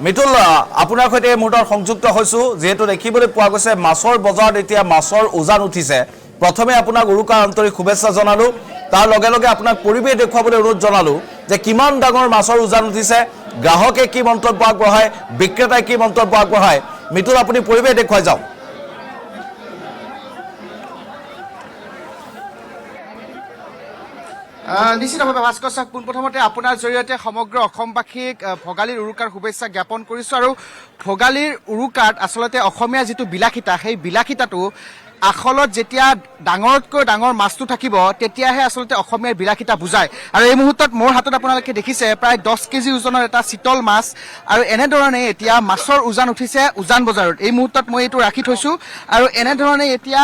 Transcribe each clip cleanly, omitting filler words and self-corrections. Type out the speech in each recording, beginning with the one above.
মিতুল আপোনাৰ সৈতে এই মুহূৰ্তত সংযুক্ত হৈছো যেহেতু দেখিবলৈ পোৱা গৈছে মাছৰ বজাৰত এতিয়া মাছৰ উজান উঠিছে প্ৰথমে আপোনাক উৰুকাৰ আন্তৰিক শুভেচ্ছা জনালো তাৰ লগে লগে আপোনাক পৰিৱেশ দেখুৱাবলৈ অনুৰোধ জনালো যে কিমান ডাঙৰ মাছৰ উজান উঠিছে গ্ৰাহকে কি মন্তব্য আগবঢ়ায় বিক্ৰেতাই কি মন্তব্য আগবঢ়ায় মিতুল আপুনি পৰিৱেশ দেখুৱাই যাওক নিশ্চিতভাৱে ভাস্কৰ চাওক পোনপ্ৰথমতে আপোনাৰ জৰিয়তে সমগ্ৰ অসমবাসীক ভোগালীৰ উৰুকাৰ শুভেচ্ছা জ্ঞাপন কৰিছোঁ আৰু ভোগালীৰ উৰুকাত আচলতে অসমীয়া যিটো বিলাসিতা সেই বিলাসিতাটো আখলত যেতিয়া ডাঙৰতকৈ ডাঙৰ মাছটো থাকিব তেতিয়াহে আচলতে অসমীয়াৰ বিলাসিতা বুজায় আৰু এই মুহূৰ্তত মোৰ হাতত আপোনালোকে দেখিছে প্ৰায় 10 কেজি ওজনৰ এটা চিতল মাছ আৰু এনেধৰণে এতিয়া মাছৰ উজান উঠিছে উজান বজাৰত এই মুহূৰ্তত মই এইটো ৰাখি থৈছোঁ আৰু এনেধৰণে এতিয়া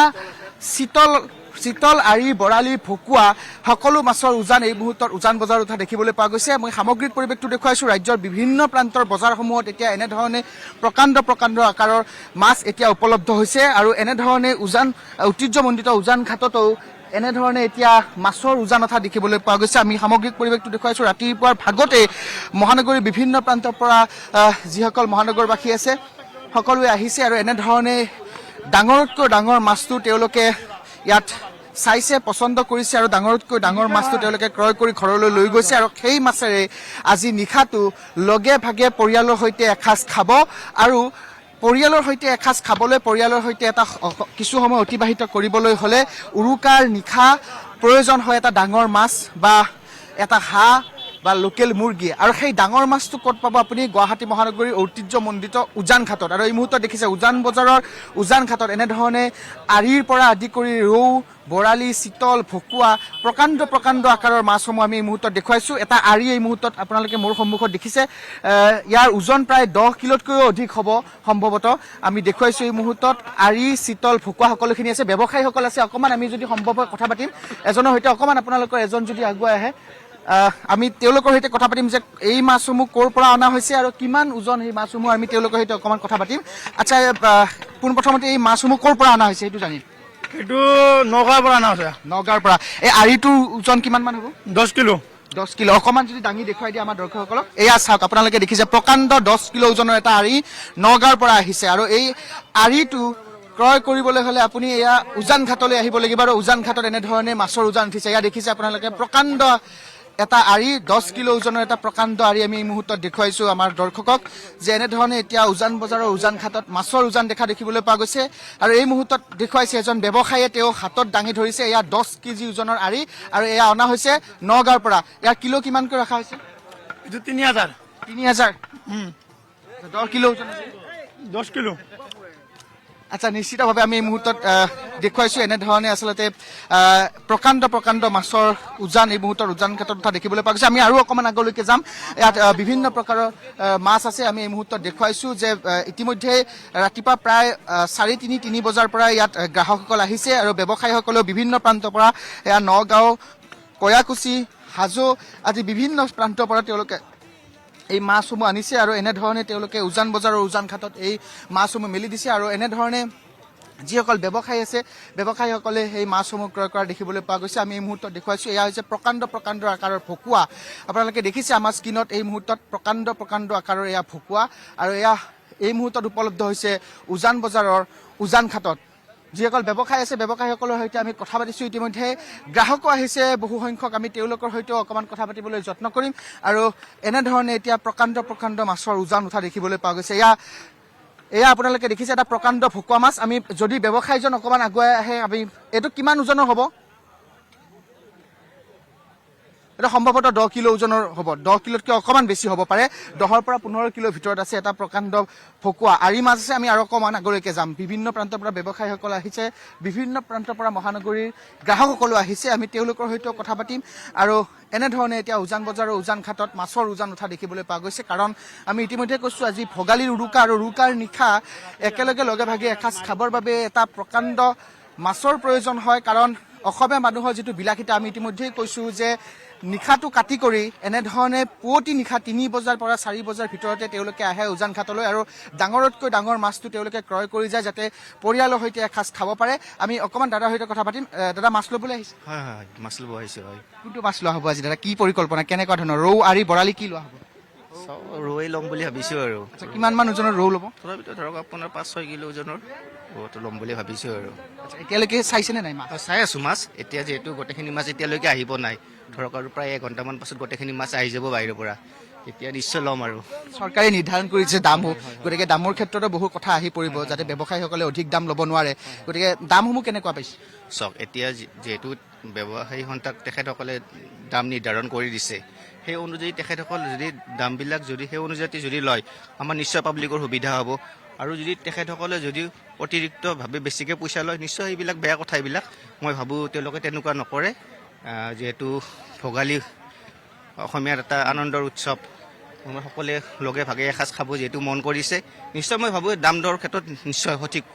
চিতল আৰি বৰালি ভকুৱা সকলো মাছৰ উজান এই মুহূৰ্তত উজান বজাৰত উঠা দেখিবলৈ পোৱা গৈছে মই সামগ্ৰিক পৰিৱেশটো দেখুৱাইছোঁ ৰাজ্যৰ বিভিন্ন প্ৰান্তৰ বজাৰসমূহত এতিয়া এনেধৰণে প্ৰকাণ্ড আকাৰৰ মাছ এতিয়া উপলব্ধ হৈছে আৰু এনেধৰণে ঐতিহ্যমণ্ডিত উজান ঘাটতো এনেধৰণে এতিয়া মাছৰ উজান উঠা দেখিবলৈ পোৱা গৈছে আমি সামগ্ৰিক পৰিৱেশটো দেখুৱাইছোঁ ৰাতিপুৱাৰ ভাগতে মহানগৰীৰ বিভিন্ন প্ৰান্তৰ পৰা যিসকল মহানগৰবাসী আছে সকলোৱে আহিছে আৰু এনেধৰণে ডাঙৰতকৈ ডাঙৰ মাছটো তেওঁলোকে ইয়াত চাইছে পছন্দ কৰিছে আৰু ডাঙৰতকৈ ডাঙৰ মাছটো তেওঁলোকে ক্ৰয় কৰি ঘৰলৈ লৈ গৈছে আৰু সেই মাছেৰে আজি নিশাটো লগে ভাগে পৰিয়ালৰ সৈতে এসাঁজ খাব আৰু পৰিয়ালৰ সৈতে এসাঁজ খাবলৈ পৰিয়ালৰ সৈতে এটা কিছু সময় অতিবাহিত কৰিবলৈ হ'লে উৰুকাৰ নিশা প্ৰয়োজন হয় এটা ডাঙৰ মাছ বা এটা হাঁহ বা লোকেল মুৰ্গী আৰু সেই ডাঙৰ মাছটো ক'ত পাব আপুনি গুৱাহাটী মহানগৰীৰ ঐতিহ্যমণ্ডিত উজান ঘাটত আৰু এই মুহূৰ্তত দেখিছে উজান বজাৰৰ উজান ঘাটত এনেধৰণে আৰিৰ পৰা আদি কৰি ৰৌ বৰালি চিতল ভকুৱা প্ৰকাণ্ড আকাৰৰ মাছসমূহ আমি এই মুহূৰ্তত দেখুৱাইছোঁ এটা আৰি এই মুহূৰ্তত আপোনালোকে মোৰ সন্মুখত দেখিছে ইয়াৰ ওজন প্ৰায় 10 কিলোতকৈও অধিক হ'ব সম্ভৱতঃ আমি দেখুৱাইছোঁ এই মুহূৰ্তত আৰি চিতল ভকুৱা সকলোখিনি আছে ব্যৱসায়ীসকল আছে অকণমান আমি যদি সম্ভৱ কথা পাতিম এজনৰ সৈতে অকণমান আপোনালোকৰ এজন যদি আগুৱাই আহে আমি তেওঁলোকৰ সৈতে কথা পাতিম যে এই মাছসমূহ ক'ৰ পৰা অনা হৈছে আৰু কিমান ওজন এই মাছসমূহ আমি তেওঁলোকৰ সৈতে অকণমান কথা পাতিম আচ্ছা পোনপ্ৰথমতে এই মাছসমূহ ক'ৰ পৰা অনা হৈছে সেইটো জানিম এইটো নগাঁৱৰ পৰা অনা হৈছে নগাঁৱৰ পৰা এই আৰিটোৰ ওজন কিমান মান হ'ব 10 কিলো অকণমান যদি দাঙি দেখুৱাই দিয়ে আমাৰ দৰ্শকসকলক এয়া চাওক আপোনালোকে দেখিছে প্ৰকাণ্ড 10 কিলো ওজনৰ এটা আৰি নগাঁৱৰ পৰা আহিছে আৰু এই আৰিটো ক্ৰয় কৰিবলৈ হ'লে আপুনি এয়া উজান ঘাটলৈ আহিব লাগিব আৰু উজান ঘাটত এনেধৰণে মাছৰ উজান উঠিছে এয়া দেখিছে আপোনালোকে প্ৰকাণ্ড এটা আৰি 10 কিলো ওজনৰ এটা প্ৰকাণ্ড আৰি আমি এই মুহূৰ্তত দেখুৱাইছোঁ আমাৰ দৰ্শকক যে এনেধৰণে এতিয়া উজান বজাৰৰ উজান ঘাটত মাছৰ উজান দেখিবলৈ পোৱা গৈছে আৰু এই মুহূৰ্তত দেখুৱাইছে এজন ব্যৱসায়ীয়ে তেওঁ হাতত দাঙি ধৰিছে এয়া 10 কেজি ওজনৰ আৰি আৰু এয়া অনা হৈছে নগাঁৱৰ পৰা ইয়াৰ কিলো কিমানকৈ ৰখা হৈছে এইটো 3000 10 কিলো ওজন 10 কিলো আচ্ছা নিশ্চিতভাৱে আমি এই মুহূৰ্তত দেখুৱাইছোঁ এনেধৰণে আচলতে প্ৰকাণ্ড মাছৰ উজান এই মুহূৰ্তত উজান ঘাটত উঠা দেখিবলৈ পোৱা গৈছে আমি আৰু অকণমান আগলৈকে যাম ইয়াত বিভিন্ন প্ৰকাৰৰ মাছ আছে আমি এই মুহূৰ্তত দেখুৱাইছোঁ যে ইতিমধ্যে ৰাতিপুৱা প্ৰায় 3:30 বজাৰ পৰা ইয়াত গ্ৰাহকসকল আহিছে আৰু ব্যৱসায়ীসকলেও বিভিন্ন প্ৰান্তৰ পৰা এয়া নগাঁও কয়াকুছি হাজো আদি বিভিন্ন প্ৰান্তৰ পৰা তেওঁলোকে এই মাছসমূহ আনিছে আৰু এনেধৰণে তেওঁলোকে উজান বজাৰৰ উজান ঘাটত এই মাছসমূহ মেলি দিছে আৰু এনেধৰণে যিসকল ব্যৱসায়ী আছে ব্যৱসায়ীসকলে সেই মাছসমূহ ক্ৰয় কৰা দেখিবলৈ পোৱা গৈছে আমি এই মুহূৰ্তত দেখুৱাইছোঁ এয়া হৈছে প্ৰকাণ্ড আকাৰৰ ভকুৱা আপোনালোকে দেখিছে আমাৰ স্ক্ৰীণত এই মুহূৰ্তত প্ৰকাণ্ড আকাৰৰ এয়া ভকুৱা আৰু এয়া এই মুহূৰ্তত উপলব্ধ হৈছে উজান বজাৰৰ উজান ঘাটত যিসকল ব্যৱসায়ী আছে ব্যৱসায়ীসকলৰ সৈতে আমি কথা পাতিছোঁ ইতিমধ্যে গ্ৰাহকো আহিছে বহু সংখ্যক আমি তেওঁলোকৰ সৈতেও অকণমান কথা পাতিবলৈ যত্ন কৰিম আৰু এনেধৰণে এতিয়া প্ৰকাণ্ড মাছৰ উজান উঠা দেখিবলৈ পোৱা গৈছে এয়া আপোনালোকে দেখিছে এটা প্ৰকাণ্ড ভকুৱা মাছ আমি যদি ব্যৱসায়ীজন অকণমান আগুৱাই আহে আমি এইটো কিমান ওজনৰ হ'ব এটা সম্ভৱতঃ 10 কিলো ওজনৰ হ'ব 10 কিলোতকৈ অকণমান বেছি হ'ব পাৰে 10 পৰা 15 কিলোৰ ভিতৰত আছে এটা প্ৰকাণ্ড ভকুৱা আৰি মাছ আছে আমি আৰু অকণমান আগলৈকে যাম বিভিন্ন প্ৰান্তৰ পৰা ব্যৱসায়ীসকল আহিছে বিভিন্ন প্ৰান্তৰ পৰা মহানগৰীৰ গ্ৰাহকসকলো আহিছে আমি তেওঁলোকৰ সৈতেও কথা পাতিম আৰু এনেধৰণে এতিয়া উজান বজাৰৰ উজান ঘাটত মাছৰ উজান উঠা দেখিবলৈ পোৱা গৈছে কাৰণ আমি ইতিমধ্যে কৈছোঁ আজি ভোগালীৰ উৰুকা আৰু উৰুকাৰ নিশা একেলগে লগে ভাগে এসাঁজ খাবৰ বাবে এটা প্ৰকাণ্ড মাছৰ প্ৰয়োজন হয় কাৰণ অসমীয়া মানুহৰ যিটো বিলাসিতা আমি ইতিমধ্যেই কৈছোঁ যে নিশাটো কাটি কৰি এনেধৰণে পুৱতি নিশা 3 বজাৰ পৰা 4 বজাৰ ভিতৰতে তেওঁলোকে আহে উজান ঘাটলৈ আৰু ডাঙৰতকৈ ডাঙৰ মাছটো তেওঁলোকে ক্ৰয় কৰি যায় যাতে পৰিয়ালৰ সৈতে এসাঁজ খাব পাৰে আমি অকণমান দাদাৰ সৈতে কথা পাতিম দাদা মাছ ল'বলৈ আহিছে হয় মাছ ল'ব আহিছে হয় কোনটো মাছ লোৱা হ'ব আজি দাদা কি পৰিকল্পনা কেনেকুৱা ধৰণৰ ৰৌ আৰি বৰালি কি লোৱা হ'ব ৰৌৱে ল'ম বুলি ভাবিছোঁ আৰু আচ্ছা কিমান মান ওজনৰ ৰৌ ল'ব? তথাপিতো ধৰক আপোনাৰ 5-6 কিলো ওজনৰ ৰৌটো ল'ম বুলি ভাবিছোঁ আৰু আচ্ছা এতিয়ালৈকে চাইছেনে নাই মাছ? চাই আছোঁ মাছ এতিয়া যিহেতু গোটেইখিনি মাছ এতিয়ালৈকে আহিব নাই ধৰক আৰু প্ৰায় এঘণ্টামান পাছত গোটেইখিনি মাছ আহি যাব বাহিৰৰ পৰা এতিয়া নিশ্চয় ল'ম আৰু চৰকাৰে নিৰ্ধাৰণ কৰিছে দামসমূহ, গতিকে দামৰ ক্ষেত্ৰতো বহু কথা আহি পৰিব যাতে ব্যৱসায়ীসকলে অধিক দাম ল'ব নোৱাৰে, গতিকে দামসমূহ কেনেকুৱা পাইছে? চাওক এতিয়া যিহেতু ব্যৱসায়ী সন্থাক তেখেতসকলে দাম নিৰ্ধাৰণ কৰি দিছে সেই অনুযায়ী তেখেতসকল যদি দামবিলাক যদি সেই অনুযায়ী যদি লয় আমাৰ নিশ্চয় পাব্লিকৰ সুবিধা হ'ব আৰু যদি তেখেতসকলে যদি অতিৰিক্তভাৱে বেছিকৈ পইচা লয় নিশ্চয় এইবিলাক বেয়া কথা এইবিলাক মই ভাবোঁ তেওঁলোকে তেনেকুৱা নকৰে যিহেতু ভোগালী অসমীয়াৰ এটা আনন্দৰ উৎসৱ আমাৰ সকলোৱে লগে ভাগে এসাঁজ খাব যিহেতু মন কৰিছে নিশ্চয় মই ভাবোঁ দাম দৰৰ ক্ষেত্ৰত নিশ্চয় সঠিক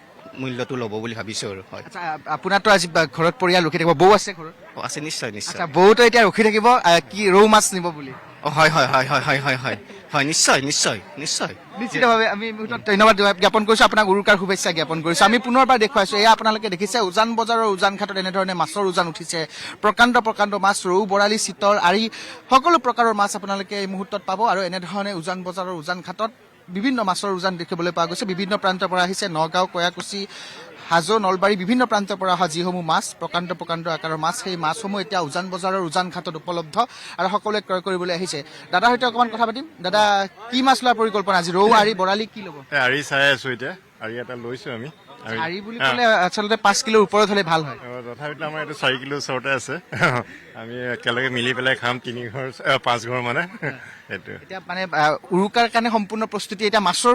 মূল্যটো ল'ব বুলি ভাবিছোঁ আৰু হয় আচ্ছা আপোনাৰতো আজি ঘৰত পৰিয়াল ৰখি থাকিব, বৌ আছে ঘৰত? আছে নিশ্চয় নিশ্চয় আচ্ছা বৌতো এতিয়া ৰখি থাকিব কি ৰৌ মাছ নিব বুলি? হয় হয় হয় হয় হয় হয় হয় হয় নিশ্চয় নিশ্চয় নিশ্চয় নিশ্চিতভাৱে আমি মুহূৰ্তত ধন্যবাদ জ্ঞাপন কৰিছোঁ, আপোনাক উৰুকাৰ শুভেচ্ছা জ্ঞাপন কৰিছোঁ। আমি পুনৰবাৰ দেখুৱাইছোঁ এয়া আপোনালোকে দেখিছে উজান বজাৰৰ উজান ঘাটত এনেধৰণে মাছৰ উজান উঠিছে, প্ৰকাণ্ড প্ৰকাণ্ড মাছ ৰৌ বৰালি চিতল আৰি সকলো প্ৰকাৰৰ মাছ আপোনালোকে এই মুহূৰ্তত পাব আৰু এনেধৰণে উজান বজাৰৰ উজান ঘাটত বিভিন্ন মাছৰ উজান দেখিবলৈ পোৱা গৈছে। বিভিন্ন প্ৰান্তৰ পৰা আহিছে, নগাঁও কয়াকুছি হাজো নলবাৰী বিভিন্ন প্ৰান্তৰ পৰা অহা যিসমূহ মাছ প্ৰকাণ্ড প্ৰকাণ্ড আকাৰৰ মাছ সেই মাছসমূহ এতিয়া উজান বজাৰৰ উজান ঘাটত উপলব্ধ আৰু সকলোৱে ক্ৰয় কৰিবলৈ আহিছে। দাদাৰ সৈতে অকণমান কথা পাতিম। দাদা কি মাছ লোৱাৰ পৰিকল্পনা আজি? ৰৌ আৰি বৰালি কি ল'ব? আৰি চাই আছো এতিয়া আৰি এটা লৈছো আমি আৰি বুলি ক'লে আচলতে 5 কিলোৰ ওপৰত হ'লে ভাল হয়। তথাপিতো আমাৰ এইটো 4 কিলো ওচৰতে আছে আমি একেলগে মিলি পেলাই খাম 3 ঘৰ 5 ঘৰ মানে সেইটো এতিয়া মানে উৰুকাৰ কাৰণে সম্পূৰ্ণ প্ৰস্তুতি, এতিয়া মাছৰ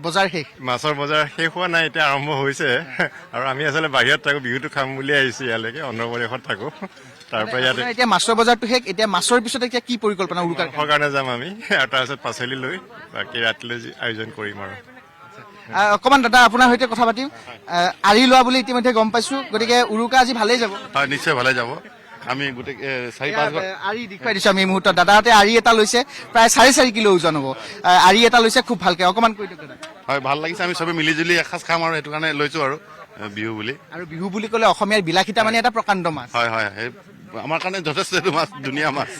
বজাৰ শেষ? মাছৰ বজাৰ শেষ হোৱা নাই, এতিয়া আৰম্ভ হৈছে আৰু আমি আচলতে বাহিৰত থাকো, বিহুটো খাম বুলি আহিছো ইয়ালৈকে, অন্ধ্ৰপ্ৰদেশত থাকো, তাৰ পৰা ইয়াতে এতিয়া মাছৰ বজাৰটো শেষ, এতিয়া মাছৰ পিছত এতিয়া কি পৰিকল্পনা উৰুকাৰ মাংসৰ কাৰণে যাম আমি আৰু তাৰপিছত পাচলি লৈ বাকী ৰাতিলৈ আয়োজন কৰিম আৰু অকণমান দাদা আপোনাৰ সৈতে কথা পাতিম। আৰি লোৱা বুলি ইতিমধ্যে গম পাইছো, গতিকে উৰুকা আজি ভালেই যাব? হয় নিশ্চয় ভালে যাব। আমি গোটেই 4-5 ঘৰ আৰি দেখুৱাই দিছো আমি এই মুহূৰ্তত। দাদাহঁতে আৰি এটা লৈছে, প্ৰায় 4.5 কিলো ওজন হ'ব। আৰি এটা লৈছে খুব ভালকে, অকণমান কৈ দিয়ক দাদা। হয় ভাল লাগিছে, আমি চবে মিলি জুলি এসাঁজ খাম আৰু সেইটো কাৰণে লৈছো আৰু বিহু বুলি। আৰু বিহু বুলি ক'লে অসমীয়াৰ বিলাসিতা মানে এটা প্ৰকাণ্ড মাছ। হয় হয় আমাৰ কাৰণে যথেষ্ট এইটো মাছ, ধুনীয়া মাছ।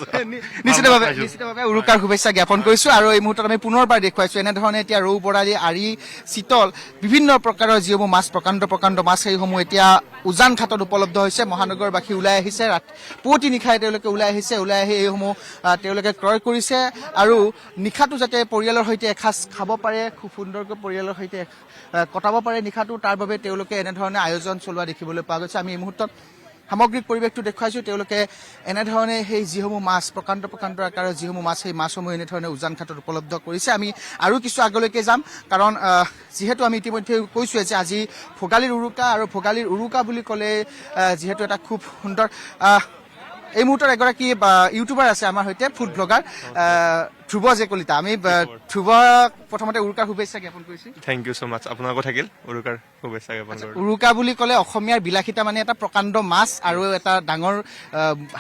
নিশ্চিতভাৱে উৰুকাৰ শুভেচ্ছা জ্ঞাপন কৰিছো আৰু এই মুহূৰ্তত আমি পুনৰবাৰ দেখুৱাইছো এনেধৰণে এতিয়া ৰৌ বৰালি আৰি চিতল বিভিন্ন প্ৰকাৰৰ যিসমূহ মাছ প্ৰকাণ্ড প্ৰকাণ্ড মাছ সেইসমূহ এতিয়া উজান ঘাটত উপলব্ধ হৈছে। মহানগৰবাসী ওলাই আহিছে, পুৱতি নিশাই তেওঁলোকে ওলাই আহিছে, ওলাই আহি এইসমূহ তেওঁলোকে ক্ৰয় কৰিছে আৰু নিশাটো যাতে পৰিয়ালৰ সৈতে এসাঁজ খাব পাৰে, খুব সুন্দৰকৈ পৰিয়ালৰ সৈতে কটাব পাৰে নিশাটো, তাৰ বাবে তেওঁলোকে এনেধৰণে আয়োজন চলোৱা দেখিবলৈ পোৱা গৈছে। আমি এই মুহূৰ্তত সামগ্ৰিক পৰিৱেশটো দেখুৱাইছো, তেওঁলোকে এনেধৰণে সেই যিসমূহ মাছ প্ৰকাণ্ড প্ৰকাণ্ড আকাৰৰ যিসমূহ মাছ সেই মাছসমূহ এনেধৰণে উজান ঘাটত উপলব্ধ কৰিছে। আমি আৰু কিছু আগলৈকে যাম, কাৰণ যিহেতু আমি ইতিমধ্যে কৈছোৱে যে আজি ভোগালীৰ উৰুকা আৰু ভোগালীৰ উৰুকা বুলি ক'লে যিহেতু এটা খুব সুন্দৰ এই মুহূৰ্তত এগৰাকী ইউটিউবাৰ আছে আমাৰ সৈতে, ফুড ব্লগাৰ ধ্ৰুৱ জে কলিতা। আমি ধ্ৰুৱক প্ৰথমতে উৰুকাৰ শুভেচ্ছা জ্ঞাপন কৰিছো। থেংক ইউ ছ' মাছ, আপোনালোকো থাকিল উৰুকাৰ শুভেচ্ছা জ্ঞাপন কৰিলোঁ। উৰুকা বুলি ক'লে অসমীয়াৰ বিলাসিতা মানে এটা প্ৰকাণ্ড মাছ আৰু এটা ডাঙৰ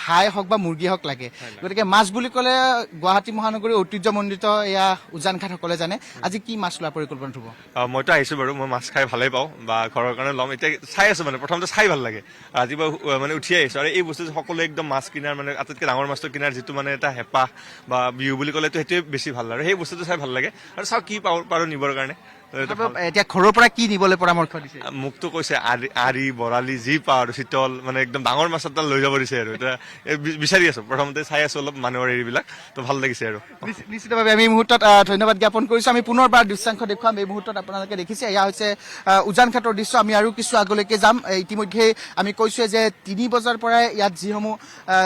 হাঁহ হওক বা মুৰ্গী হওক লাগে, গতিকে মাছ বুলি ক'লে গুৱাহাটী মহানগৰীৰ ঐতিহ্যমণ্ডিত এয়া উজান ঘাট সকলে জানে। আজি কি মাছ লোৱাৰ পৰিকল্পনা ধ্ৰুৱ? মইতো আহিছোঁ বাৰু, মই মাছ খাই ভালেই পাওঁ বা ঘৰৰ কাৰণে ল'ম, এতিয়া চাই আছোঁ মানে প্ৰথমতে চাই ভাল লাগে, ৰাতিপুৱা মানে উঠি আহিছোঁ আৰু এই বস্তু সকলোৱে একদম মাছ কিনাৰ মানে আটাইতকৈ ডাঙৰ মাছটো কিনাৰ যিটো মানে এটা হেঁপাহ বা বিহু বুলি ক'লেতো সেইটোৱে বেছি ভাল লাগে, সেই বস্তুটো চাই ভাল লাগে আৰু চাওঁ কি পাৰোঁ নিবৰ কাৰণে। এতিয়া ঘৰৰ পৰা কি নিবলৈ পৰামৰ্শ দিছে? মোকতো কৈছে আৰি বৰালি যি পাওঁ আৰু চিতল মানে একদম ডাঙৰ মাছ এটা লৈ যাব দিছে আৰু এতিয়া বিচাৰি আছোঁ, প্ৰথমতে চাই আছোঁ অলপ মানুহৰ এইবিলাক, তো ভাল লাগিছে আৰু নিশ্চিতভাৱে আমি এই মুহূৰ্তত ধন্যবাদ জ্ঞাপন কৰিছোঁ। আমি পুনৰবাৰ দৃশ্যাংশ দেখুৱাম। এই মুহূৰ্তত আপোনালোকে দেখিছে এয়া হৈছে উজান ঘাটৰ দৃশ্য। আমি আৰু কিছু আগলৈকে যাম। ইতিমধ্যে আমি কৈছোৱে যে 3 বজাৰ পৰাই ইয়াত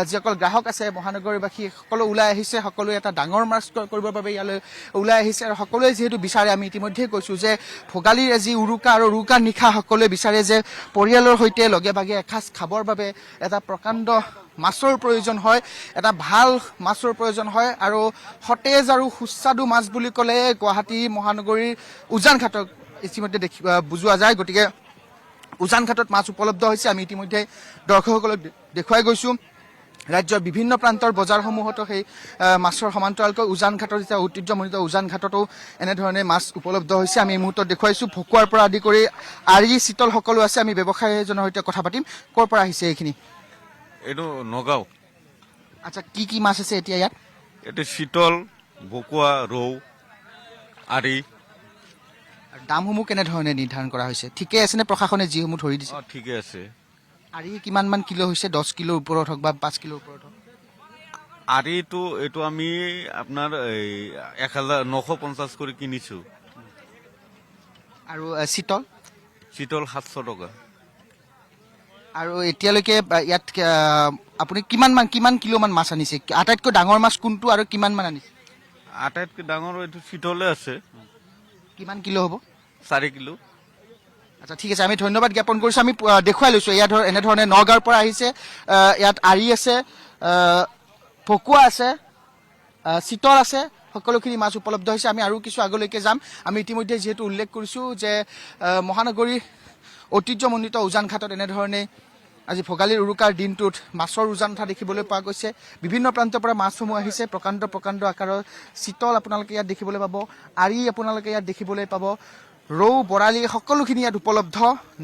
যিসকল গ্ৰাহক আছে মহানগৰবাসী সকলো ওলাই আহিছে, সকলোৱে এটা ডাঙৰ মাছ কৰিবৰ বাবে ইয়ালৈ ওলাই আহিছে আৰু সকলোৱে যিহেতু বিচাৰে, আমি ইতিমধ্যে কৈছোঁ যে ভোগালীৰ আজি উৰুকা আৰু উৰুকাৰ নিশা সকলোৱে বিচাৰে যে পৰিয়ালৰ সৈতে লগে ভাগে এসাঁজ খাবৰ বাবে এটা প্ৰকাণ্ড মাছৰ প্ৰয়োজন হয়, এটা ভাল মাছৰ প্ৰয়োজন হয় আৰু সতেজ আৰু সুস্বাদু মাছ বুলি ক'লে গুৱাহাটী মহানগৰীৰ উজান ঘাটক ইতিমধ্যে বুজোৱা যায়। গতিকে উজান ঘাটত মাছ উপলব্ধ হৈছে, আমি ইতিমধ্যে দৰ্শকসকলক দেখুৱাই গৈছোঁ। ৰাজ্যৰ বিভিন্ন প্ৰান্তৰ বজাৰসমূহতো সেই মাছৰ সমান্তৰালকৈ উজান ঘাটৰ যেতিয়া ঐতিহ্যমণ্ডিত উজান ঘাটতো এনেধৰণে মাছ উপলব্ধ হৈছে। আমি এই মুহূৰ্তত দেখুৱাইছোঁ ভকুৱাৰ পৰা আদি কৰি আৰি চিতল সকলো আছে। আমি ব্যৱসায়ী এজনৰ সৈতে কথা পাতিম। ক'ৰ পৰা আহিছে এইখিনি? এইটো নগাঁও। আচ্ছা কি কি মাছ আছে এতিয়া ইয়াত? এইটো চিতল, ভকুৱা, ৰৌ, আৰি। আৰু দামসমূহ কেনেধৰণে নিৰ্ধাৰণ কৰা হৈছে ঠিকে আছেনে প্ৰশাসনে যিসমূহ ধৰি দিছে ঠিকে আছে। আৰি কিমানমান কিলো হৈছে 10 কিলোৰ ওপৰত হওক বা 5 কিলোৰ ওপৰত হওক আৰিটো এইটো আমি আপোনাৰ 1950 কৰি কিনিছোঁ। আৰু চিতল চিতল 700 টকা। আৰু এতিয়ালৈকে ইয়াত আপুনি কিমান কিলোমান মাছ আনিছে আটাইতকৈ ডাঙৰ মাছ কোনটো আৰু কিমান মান আনিছে আটাইতকৈ ডাঙৰ এইটো চিতলে আছে, কিমান কিলো হ'ব 4 কিলো। আচ্ছা ঠিক আছে আমি ধন্যবাদ জ্ঞাপন কৰিছোঁ আমি দেখুৱাই লৈছোঁ ইয়াত এনেধৰণে নগাঁৱৰ পৰা আহিছে ইয়াত আৰি আছে ভকুৱা আছে চিতল আছে সকলোখিনি মাছ উপলব্ধ হৈছে আমি আৰু কিছু আগলৈকে যাম আমি ইতিমধ্যে যিহেতু উল্লেখ কৰিছোঁ যে মহানগৰী ঐতিহ্যমণ্ডিত উজান ঘাটত এনেধৰণে আজি ভোগালীৰ উৰুকাৰ দিনটোত মাছৰ উজান উঠা দেখিবলৈ পোৱা গৈছে বিভিন্ন প্ৰান্তৰ পৰা মাছসমূহ আহিছে প্ৰকাণ্ড প্ৰকাণ্ড আকাৰৰ চিতল আপোনালোকে ইয়াত দেখিবলৈ পাব আৰি আপোনালোকে ইয়াত দেখিবলৈ পাব ৰৌ বৰালি সকলোখিনি ইয়াত উপলব্ধ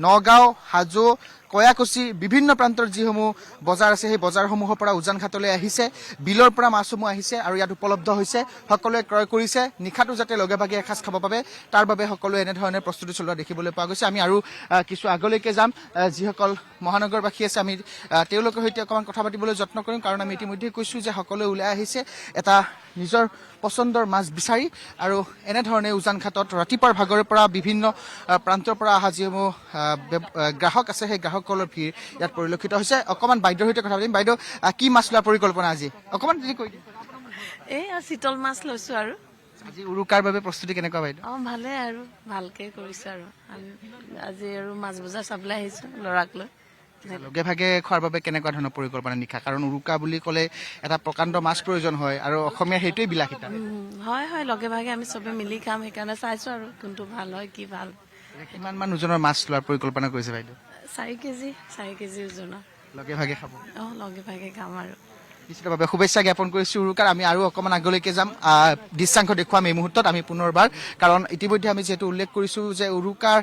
নগাঁও হাজো কয়াকুছি বিভিন্ন প্ৰান্তৰ যিসমূহ বজাৰ আছে সেই বজাৰসমূহৰ পৰা উজান ঘাটলৈ আহিছে বিলৰ পৰা মাছসমূহ আহিছে আৰু ইয়াত উপলব্ধ হৈছে সকলোৱে ক্ৰয় কৰিছে নিশাটো যাতে লগে ভাগে এসাঁজ খাব পাৰে তাৰ বাবে সকলোৱে এনেধৰণে প্ৰস্তুতি চলোৱা দেখিবলৈ পোৱা গৈছে আমি আৰু কিছু আগলৈকে যাম যিসকল মহানগৰবাসী আছে আমি তেওঁলোকৰ সৈতে অকণমান কথা পাতিবলৈ যত্ন কৰিম কাৰণ আমি ইতিমধ্যে কৈছোঁ যে সকলোৱে ওলাই আহিছে এটা নিজৰ পচন্দৰ মাছ বিচাৰি আৰু এনেধৰণে উজান ঘাটত ৰাতিপুৱাৰ ভাগৰে পৰা বিভিন্ন প্ৰান্তৰ পৰা অহা যিসমূহ গ্ৰাহক আছে সেই গ্ৰাহকসকলৰ ভিৰ ইয়াত পৰিলক্ষিত হৈছে অকণমান বাইদেউৰ সৈতে কথা পাতিম বাইদেউ কি মাছ লোৱাৰ পৰিকল্পনা আজি অকণমান যদি কৈ দিম এয়া চিতল মাছ লৈছো আৰু আজি উৰুকাৰ বাবে প্ৰস্তুতি কেনেকুৱা বাইদেউ ভালে আৰু ভালকে কৰিছো আৰু আজি আৰু মাছ বজাৰ চাবলৈ আহিছো ল'ৰাক লৈ লগে ভাগে খোৱাৰ বাবে কেনেকুৱা ধৰণৰ পৰিকল্পনা নিশা কাৰণ উৰুকা বুলি ক'লে এটা প্ৰকাণ্ড মাছ প্ৰয়োজন হয় আৰু অসমীয়া সেইটোৱে বিলাসিতা হয় হয় লগে ভাগে আমি চবে মিলি খাম সেইকাৰণে চাইছো আৰু কোনটো ভাল হয় কি ভাল কিমান মান ওজনৰ মাছ লোৱাৰ পৰিকল্পনা কৰিছে বাইদেউ 4 কেজি ওজনৰ লগে ভাগে খাব লগে ভাগে খাম আৰু নিশ্চিতভাৱে শুভেচ্ছা জ্ঞাপন কৰিছোঁ উৰুকাৰ আমি আৰু অকণমান আগলৈকে যাম দৃশ্যাংশ দেখুৱাম এই মুহূৰ্তত আমি পুনৰবাৰ কাৰণ ইতিমধ্যে আমি যিহেতু উল্লেখ কৰিছোঁ যে উৰুকাৰ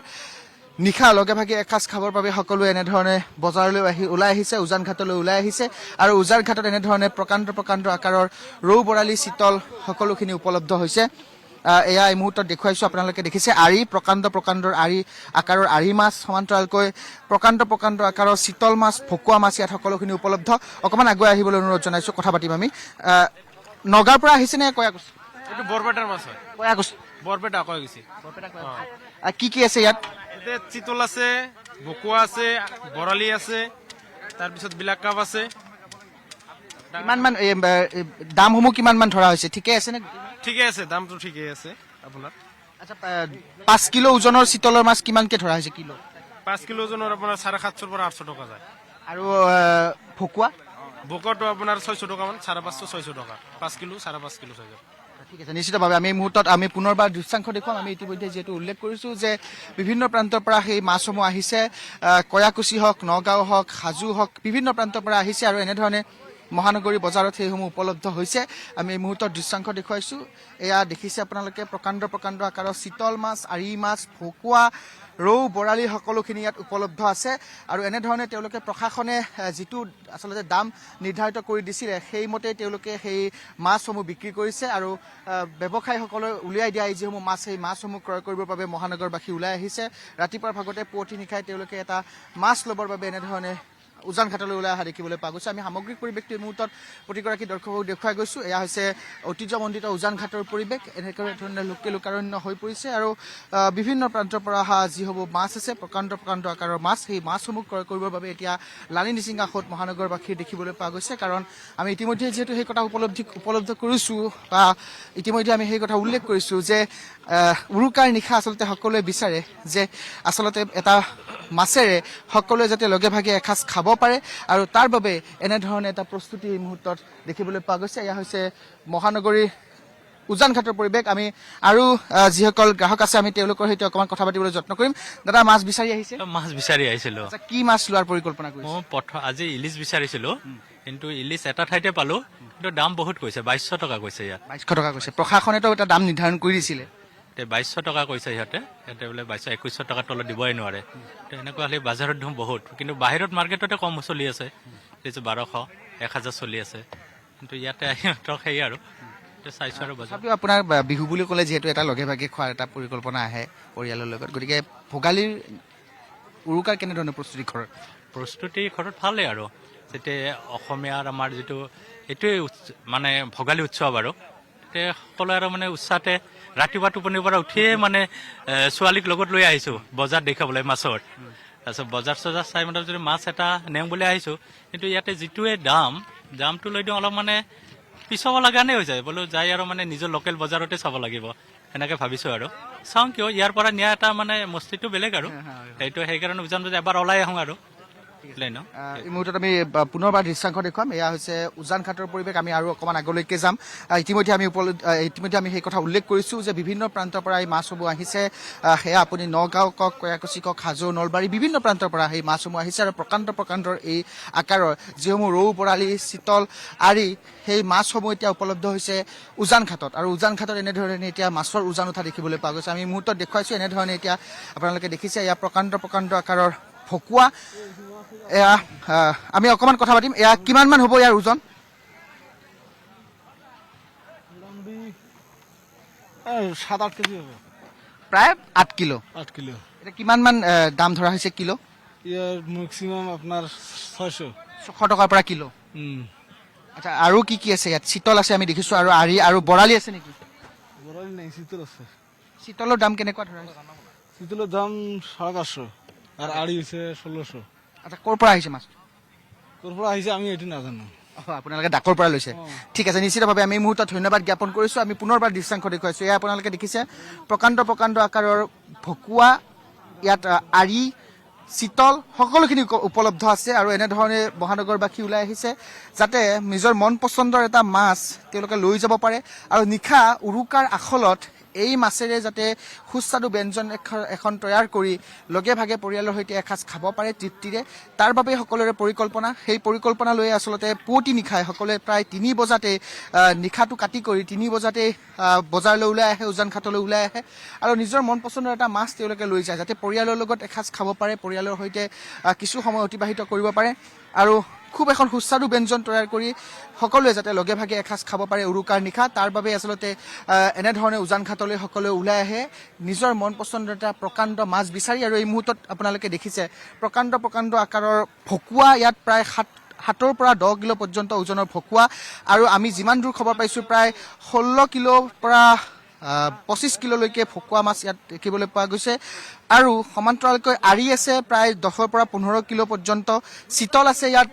নিশা লগে ভাগে এসাঁজ খাবৰ বাবে সকলোৱে এনেধৰণে বজাৰলৈ ওলাই আহিছে উজান ঘাটলৈ ওলাই আহিছে আৰু উজান ঘাটত এনেধৰণে প্ৰকাণ্ড প্ৰকাণ্ড আকাৰৰ ৰৌ বৰালি চিতল সকলোখিনি উপলব্ধ হৈছে এয়া এই মুহূৰ্তত দেখুৱাইছোঁ আপোনালোকে দেখিছে আৰি প্ৰকাণ্ড প্ৰকাণ্ডৰ আকাৰৰ আৰি মাছ সমান্তৰালকৈ প্ৰকাণ্ড প্ৰকাণ্ড আকাৰৰ চিতল মাছ ভকুৱা মাছ ইয়াত সকলোখিনি উপলব্ধ অকণমান আগুৱাই আহিবলৈ অনুৰোধ জনাইছোঁ কথা পাতিম আমি নগাঁৱৰ পৰা আহিছে নে কয়াকুছি এইটো বৰপেটাৰ মাছ হয় কয়াকুছি বৰপেটা কৈ গৈছে কি আছে ইয়াত ইয়াতে চিতল আছে ভকুৱা আছে বৰালি আছে তাৰপিছত বিলাক কাপ আছে কিমান মান দামসমূহ কিমান মান ধৰা হৈছে ঠিকে আছে নে ঠিকে আছে দামটো ঠিকে আছে আপোনাৰ আচ্ছা 5 কিলো ওজনৰ চিতলৰ মাছ কিমানকে ধৰা হৈছে কিলো 5 কিলো ওজনৰ আপোনাৰ 750 পৰা 800 টকা যায় আৰু ভকুৱা ভকোৱাটো আপোনাৰ 600 টকা মান 550 600 টকা 5 কিলো 5.5 কিলো চাইজৰ ঠিক আছে নিশ্চিতভাৱে আমি এই মুহূৰ্তত আমি পুনৰবাৰ দৃশ্যাংশ দেখুৱাম আমি ইতিমধ্যে যিহেতু উল্লেখ কৰিছোঁ যে বিভিন্ন প্ৰান্তৰ পৰা সেই মাছসমূহ আহিছে কয়াকুছি হওক নগাঁও হওক হাজো হওক বিভিন্ন প্ৰান্তৰ পৰা আহিছে আৰু এনেধৰণে মহানগৰী বজাৰত সেইসমূহ উপলব্ধ হৈছে আমি এই মুহূৰ্তত দৃশ্যাংশ দেখুৱাইছোঁ এয়া দেখিছে আপোনালোকে প্ৰকাণ্ড প্ৰকাণ্ড আকাৰৰ চিতল মাছ আৰি মাছ ভকুৱা ৰৌ বৰালি সকলোখিনি ইয়াত উপলব্ধ আছে আৰু এনেধৰণে তেওঁলোকে প্ৰশাসনে যিটো আচলতে দাম নিৰ্ধাৰিত কৰি দিছিলে সেইমতে তেওঁলোকে সেই মাছসমূহ বিক্ৰী কৰিছে আৰু ব্যৱসায়ীসকলে উলিয়াই দিয়া এই যিসমূহ মাছ সেই মাছসমূহ ক্ৰয় কৰিবৰ বাবে মহানগৰবাসী ওলাই আহিছে ৰাতিপুৱাৰ ভাগতে পুৱতি নিশাই তেওঁলোকে এটা মাছ ল'বৰ বাবে এনেধৰণে উজান ঘাটলৈ ওলাই অহা দেখিবলৈ পোৱা গৈছে আমি সামগ্ৰিক পৰিৱেশটো এই মুহূৰ্তত প্ৰতিগৰাকী দৰ্শকক দেখুৱাই গৈছোঁ এয়া হৈছে ঐতিহ্যমণ্ডিত উজান ঘাটৰ পৰিৱেশ এনেকুৱা ধৰণে লোকাৰণ্য হৈ পৰিছে আৰু বিভিন্ন প্ৰান্তৰ পৰা অহা যিসমূহ মাছ আছে প্ৰকাণ্ড প্ৰকাণ্ড আকাৰৰ মাছ সেই মাছসমূহ ক্ৰয় কৰিবৰ বাবে এতিয়া লানি নিচিঙা সোঁত মহানগৰবাসীৰ দেখিবলৈ পোৱা গৈছে কাৰণ আমি ইতিমধ্যে যিহেতু সেই কথা উপলব্ধ কৰিছোঁ বা ইতিমধ্যে আমি সেই কথা উল্লেখ কৰিছোঁ যে উৰুকাৰ নিশা আচলতে সকলোৱে বিচাৰে যে আচলতে এটা মাছেৰে সকলোৱে যাতে লগে ভাগে এসাঁজ খাব পাৰে আৰু তাৰ বাবে এনেধৰণে এটা প্ৰস্তুতি এই মুহূৰ্তত দেখিবলৈ পোৱা গৈছে এয়া হৈছে মহানগৰীৰ উজান ঘাটৰ পৰিৱেশ আমি আৰু যিসকল গ্ৰাহক আছে আমি তেওঁলোকৰ সৈতে অকণমান কথা পাতিবলৈ যত্ন কৰিম দাদা মাছ বিচাৰি আহিছে মাছ বিচাৰি আহিছিলো কি মাছ লোৱাৰ পৰিকল্পনা কৰিছে মই আজি ইলিচ বিচাৰিছিলো কিন্তু ইলিচ এটা ঠাইতে পালো কিন্তু দাম বহুত কৈছে 2200 টকা কৈছে ইয়াত 2200 টকা কৈছে প্ৰশাসনেতো এটা দাম নিৰ্ধাৰণ কৰি দিছিলে 2200 টকা কৈছে ইয়াতে বোলে 2200-2100 টকাৰ তলত দিবই নোৱাৰে এনেকুৱা হ'লে বজাৰত দাম বহুত কিন্তু বাহিৰত মাৰ্কেটতে কম চলি আছে 1200-1000 চলি আছে কিন্তু ইয়াতে সিহঁতক সেই আৰু এতিয়া চাইছো আৰু বজাৰ তথাপিও আপোনাৰ বিহু বুলি ক'লে যিহেতু এটা লগে ভাগে খোৱাৰ এটা পৰিকল্পনা আহে পৰিয়ালৰ লগত, গতিকে ভোগালীৰ উৰুকাৰ কেনেধৰণৰ প্ৰস্তুতি ঘৰত? প্ৰস্তুতি ঘৰত ভালেই আৰু যেতিয়া অসমীয়াৰ আমাৰ যিটো এইটোৱে মানে ভোগালী উৎসৱ আৰু এতিয়া সকলোৱে আৰু মানে উৎসাহতে ৰাতিপুৱা টোপনিৰ পৰা উঠিয়ে মানে ছোৱালীক লগত লৈ আহিছোঁ বজাৰ দেখাবলৈ মাছৰ। তাৰপিছত বজাৰ চজাৰ চাই মানে যদি মাছ এটা নেওঁ বুলি আহিছোঁ, কিন্তু ইয়াতে যিটোৱে দামটো লৈ দিওঁ অলপ মানে পিছাব লগানে হৈ যায়, বোলো যাই আৰু মানে নিজৰ লোকেল বজাৰতে চাব লাগিব সেনেকৈ ভাবিছোঁ আৰু চাওঁ কিয় ইয়াৰ পৰা নিয়া এটা মানে মস্তিটো বেলেগ আৰু সেইটো সেইকাৰণে উজান বজাৰ এবাৰ ওলাই আহোঁ আৰু লৈ ন এই মুহূৰ্তত আমি পুনৰবাৰ দৃশ্যাংশ দেখুৱাম। এয়া হৈছে উজান ঘাটৰ পৰিৱেশ। আমি আৰু অকণমান আগলৈকে যাম। ইতিমধ্যে আমি সেই কথা উল্লেখ কৰিছোঁ যে বিভিন্ন প্ৰান্তৰ পৰা এই মাছসমূহ আহিছে। সেয়া আপুনি নগাঁও কওক, কয়াকুছি কওক, হাজো, নলবাৰী বিভিন্ন প্ৰান্তৰ পৰা সেই মাছসমূহ আহিছে আৰু প্ৰকাণ্ডৰ এই আকাৰৰ যিসমূহ ৰৌ, বৰালি, চিতল আৰি সেই মাছসমূহ এতিয়া উপলব্ধ হৈছে উজান ঘাটত। আৰু উজান ঘাটত এনেধৰণে এতিয়া মাছৰ উজান উঠা দেখিবলৈ পোৱা গৈছে। আমি মুহূৰ্তত দেখুৱাইছোঁ এনেধৰণে এতিয়া আপোনালোকে দেখিছে এয়া প্ৰকাণ্ড আকাৰৰ ভকুৱা। এয়া আমি অকণমান কথা পাতিম। এয়া কিমান মান হ'ব ইয়াৰ ওজন? 7-8 কেজি হ'ব। প্ৰায় 8 কিলো। 8 কিলো। এতিয়া কিমান মান দাম ধৰা হৈছে কিলো? ইয়াৰ মেক্সিমাম আপোনাৰ 600 টকাৰ পৰা কিলো। আচ্ছা, আৰু কি আছে ইয়াত? চিতল আছে আমি দেখিছোঁ, আৰু আৰি আৰু বৰালি আছে নেকি? বৰালি নাই, চিতল আছে। চিতলৰ দাম কেনেকুৱা ধৰা? চিতলৰ দাম 550 আৰু আৰি হৈছে 1600। আচ্ছা, ক'ৰ পৰা আহিছে মাছ? ক'ৰ পৰা আহিছে আমি এইটো নাজানো। আপোনালোকে ডাকৰ পৰা লৈছে? ঠিক আছে, নিশ্চিতভাৱে আমি এই মুহূৰ্তত ধন্যবাদ জ্ঞাপন কৰিছোঁ। আমি পুনৰবাৰ দৃশ্যাংশ দেখুৱাইছোঁ। এয়া আপোনালোকে দেখিছে প্ৰকাণ্ড আকাৰৰ ভকুৱা। ইয়াত আৰি, চিতল সকলোখিনি উপলব্ধ আছে আৰু এনেধৰণে মহানগৰবাসী ওলাই আহিছে যাতে নিজৰ মন পচন্দৰ এটা মাছ তেওঁলোকে লৈ যাব পাৰে আৰু নিশা উৰুকাৰ আখলত এই মাছেৰে যাতে সুস্বাদু ব্যঞ্জন এখন তৈয়াৰ কৰি লগে ভাগে পৰিয়ালৰ সৈতে এসাঁজ খাব পাৰে তৃপ্তিৰে। তাৰ বাবে সকলোৰে পৰিকল্পনা। সেই পৰিকল্পনা লৈ আচলতে পুৱতি নিশাই সকলোৱে প্ৰায় 3 বজাতে নিশাটো কাটি কৰি 3 বজাতে বজাৰলৈ ওলাই আহে, উজান ঘাটলৈ ওলাই আহে আৰু নিজৰ মন পচন্দৰ এটা মাছ তেওঁলোকে লৈ যায় যাতে পৰিয়ালৰ লগত এসাঁজ খাব পাৰে, পৰিয়ালৰ সৈতে কিছু সময় অতিবাহিত কৰিব পাৰে আৰু খুব এখন সুস্বাদু ব্যঞ্জন তৈয়াৰ কৰি সকলোৱে যাতে লগে ভাগে এসাঁজ খাব পাৰে উৰুকাৰ নিশা। তাৰ বাবে আচলতে এনেধৰণে উজান ঘাটলৈ সকলোৱে ওলাই আহে নিজৰ মন পচন্দৰ এটা প্ৰকাণ্ড মাছ বিচাৰি। আৰু এই মুহূৰ্তত আপোনালোকে দেখিছে প্ৰকাণ্ড আকাৰৰ ভকুৱা। ইয়াত প্ৰায় 7 পৰা 10 কিলো পৰ্যন্ত ওজনৰ ভকুৱা আৰু আমি যিমান দূৰ খবৰ পাইছোঁ প্ৰায় 16 কিলোৰ পৰা 25 কিলোলৈকে ভকুৱা মাছ ইয়াত দেখিবলৈ পোৱা গৈছে। আৰু সমান্তৰালকৈ আৰি আছে প্ৰায় 10 পৰা 15 কিলো পৰ্যন্ত। চিতল আছে ইয়াত